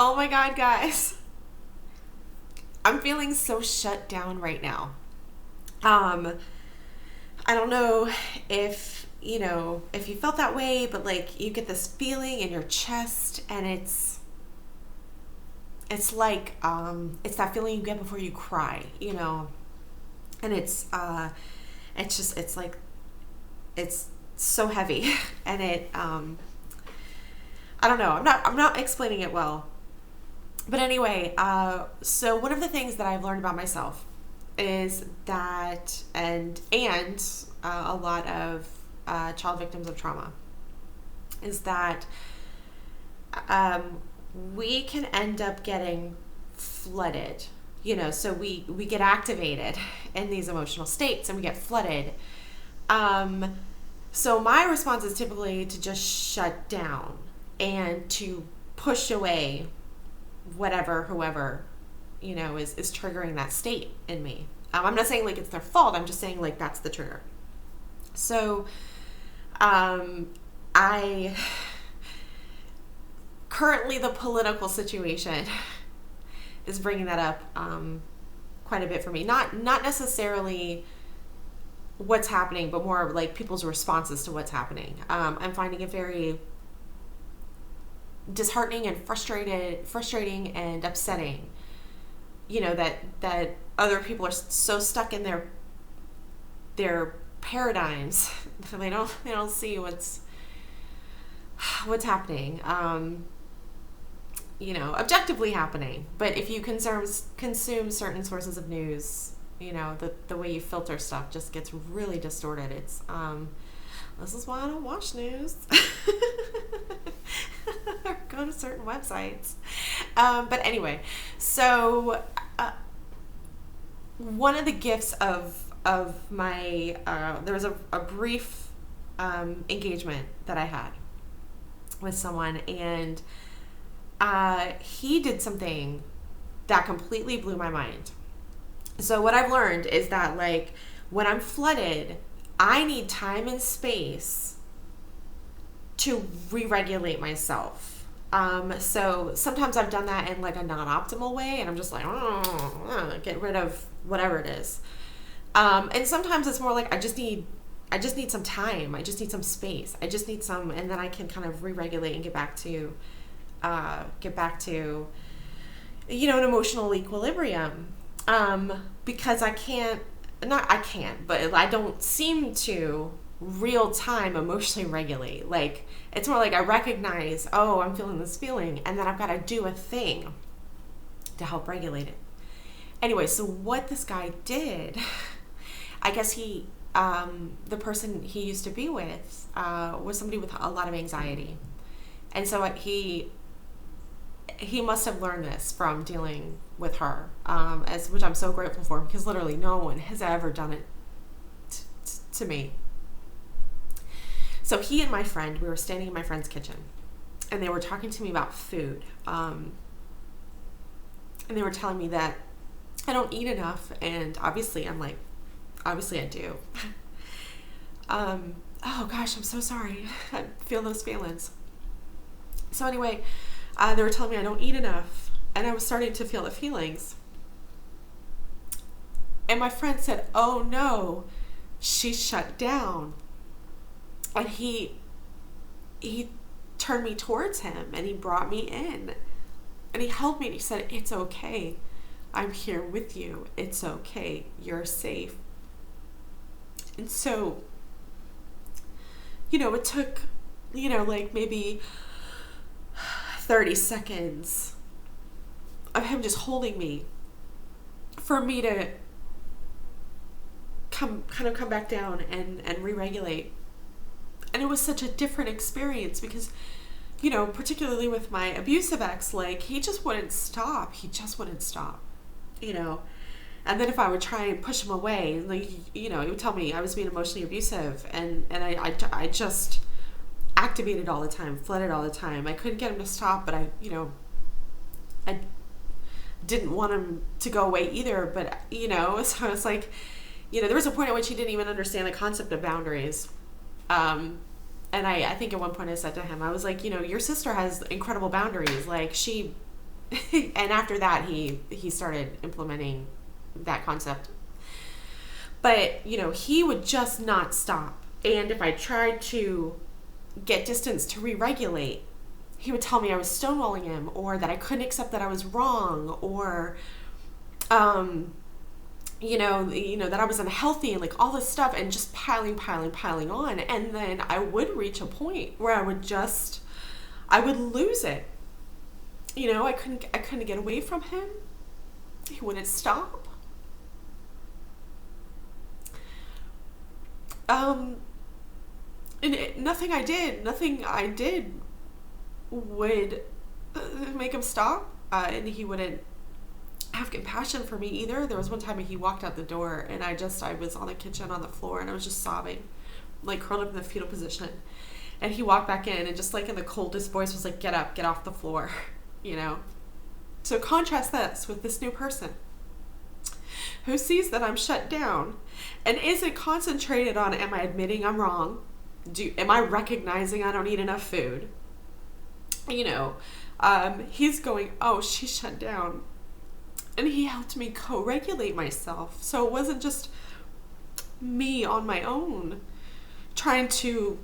Oh my God, guys. I'm feeling so shut down right now. Um, I don't know if you felt that way, but like you get this feeling in your chest and it's like it's that feeling you get before you cry, and it's like it's so heavy and I don't know. I'm not explaining it well. But anyway, so one of the things that I've learned about myself is that, and a lot of child victims of trauma, is that we can end up getting flooded. So we get activated in these emotional states and we get flooded. So my response is typically to just shut down and to push away whoever is triggering that state in me. I'm not saying like it's their fault. I'm just saying like that's the trigger. So I currently, the political situation is bringing that up quite a bit for me. Not necessarily what's happening, but more like people's responses to what's happening. I'm finding it very disheartening and frustrating and upsetting. That other people are so stuck in their paradigms that they don't see what's happening. Objectively happening. But if you consume certain sources of news, the way you filter stuff just gets really distorted. It's this is why I don't watch news or go to certain websites. But anyway, so one of the gifts of my there was a brief engagement that I had with someone, and he did something that completely blew my mind. So what I've learned is that like when I'm flooded, I need time and space to re-regulate myself. So sometimes I've done that in like a non-optimal way, and I'm just like, get rid of whatever it is. And sometimes it's more like I just need some time. I just need some space. I just need some, and then I can kind of re-regulate and get back to an emotional equilibrium. Because but I don't seem to real time emotionally regulate. Like, it's more like I recognize, oh, I'm feeling this feeling, and then I've got to do a thing to help regulate it. Anyway, so what this guy did, I guess the person he used to be with, was somebody with a lot of anxiety. And so he must have learned this from dealing with her, which I'm so grateful for, because literally no one has ever done it to me. So he and my friend, we were standing in my friend's kitchen, and they were talking to me about food. And they were telling me that I don't eat enough, and obviously I'm like, obviously I do. Oh gosh, I'm so sorry. I feel those feelings. So anyway, they were telling me I don't eat enough, and I was starting to feel the feelings. And my friend said, oh no, she's shut down. And he turned me towards him, and he brought me in, and he held me, and he said, it's okay. I'm here with you. It's okay. You're safe. And so, it took, like maybe 30 seconds of him just holding me for me to come back down and re-regulate. And it was such a different experience because, particularly with my abusive ex, like, he just wouldn't stop. And then if I would try and push him away, like, he would tell me I was being emotionally abusive, and I just activated all the time, flooded all the time. I couldn't get him to stop, but I didn't want him to go away either, but, so I was like, there was a point at which he didn't even understand the concept of boundaries. And I think at one point I said to him, I was like, your sister has incredible boundaries. Like, she And after that, he started implementing that concept. But, he would just not stop. And if I tried to get distance to re-regulate, he would tell me I was stonewalling him, or that I couldn't accept that I was wrong, or, that I was unhealthy, and like all this stuff, and just piling on. And then I would reach a point where I would lose it. I couldn't get away from him. He wouldn't stop. Nothing I did would make him stop. And he wouldn't have compassion for me either. There was one time he walked out the door, and I was on the kitchen on the floor, and I was just sobbing, like curled up in the fetal position. And he walked back in, and just like in the coldest voice was like, "Get up, get off the floor," So contrast this with this new person who sees that I'm shut down and isn't concentrated on, am I admitting I'm wrong? Am I recognizing I don't eat enough food? He's going, oh, she's shut down. And he helped me co-regulate myself. So it wasn't just me on my own trying to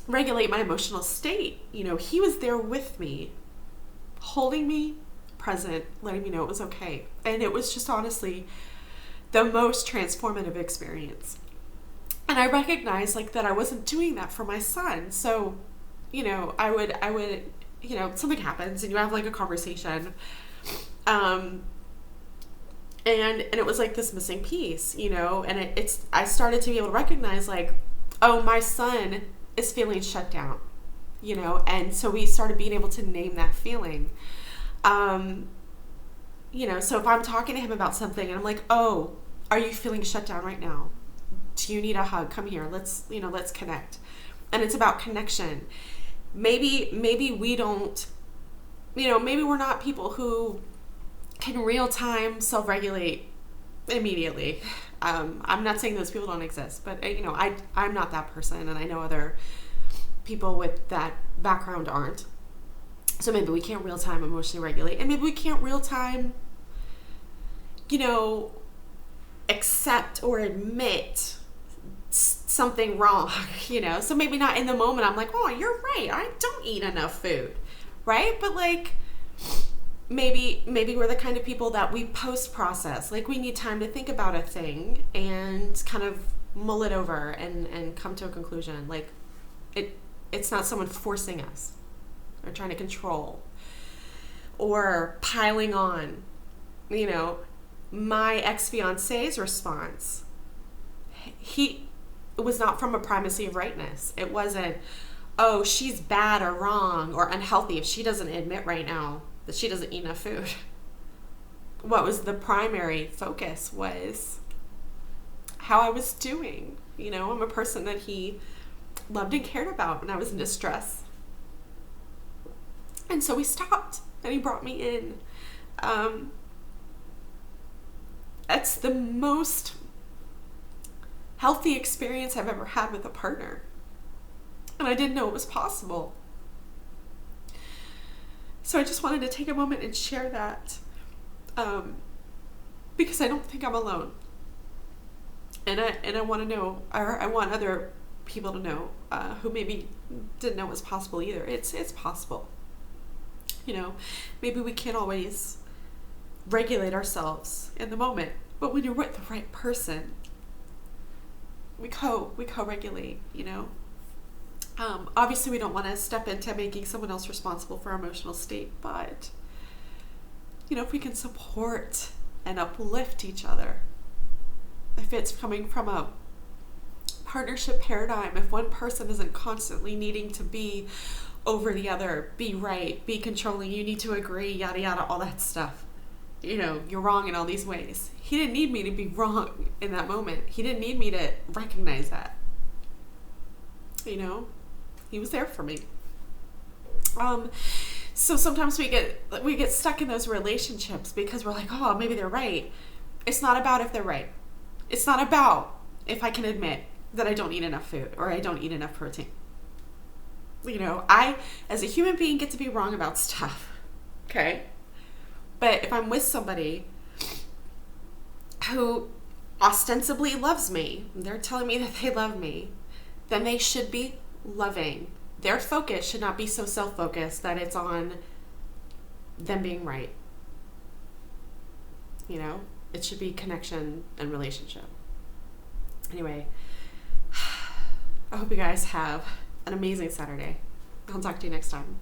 regulate my emotional state. He was there with me, holding me, present, letting me know it was okay. And it was just honestly the most transformative experience. And I recognized that I wasn't doing that for my son. So, I would, something happens and you have like a conversation. And it was like this missing piece, and I started to be able to recognize oh, my son is feeling shut down, and so we started being able to name that feeling. So if I'm talking to him about something and I'm like, oh, are you feeling shut down right now? Do you need a hug? Come here. Let's connect. And it's about connection. Maybe we don't, maybe we're not people who can real time self-regulate immediately. I'm not saying those people don't exist, but I'm not that person, and I know other people with that background aren't. So maybe we can't real time emotionally regulate, and maybe we can't real time, accept or admit something wrong, So maybe not in the moment I'm like, oh, you're right, I don't eat enough food, right? But maybe we're the kind of people that we post-process. We need time to think about a thing and kind of mull it over and come to a conclusion. It's not someone forcing us or trying to control or piling on. My ex-fiance's response, it was not from a primacy of rightness. It wasn't, oh, she's bad or wrong or unhealthy if she doesn't admit right now that she doesn't eat enough food. What was the primary focus was how I was doing. I'm a person that he loved and cared about when I was in distress. And so we stopped, and he brought me in. That's the most healthy experience I've ever had with a partner. And I didn't know it was possible. So I just wanted to take a moment and share that, because I don't think I'm alone. And I want to know, or I want other people to know, who maybe didn't know it was possible either. It's possible. Maybe we can't always regulate ourselves in the moment, but when you're with the right person, we co-regulate, Obviously we don't want to step into making someone else responsible for our emotional state, but if we can support and uplift each other, if it's coming from a partnership paradigm, if one person isn't constantly needing to be over the other, be right, be controlling, you need to agree, yada yada, all that stuff, you're wrong in all these ways. He didn't need me to be wrong in that moment. He didn't need me to recognize that. He was there for me. So sometimes we get stuck in those relationships because we're like, oh, maybe they're right. It's not about if they're right. It's not about if I can admit that I don't eat enough food or I don't eat enough protein. I, as a human being, get to be wrong about stuff. Okay? But if I'm with somebody who ostensibly loves me, they're telling me that they love me, then they should be loving. Their focus should not be so self-focused that it's on them being right. You know, it should be connection and relationship. Anyway, I hope you guys have an amazing Saturday. I'll talk to you next time.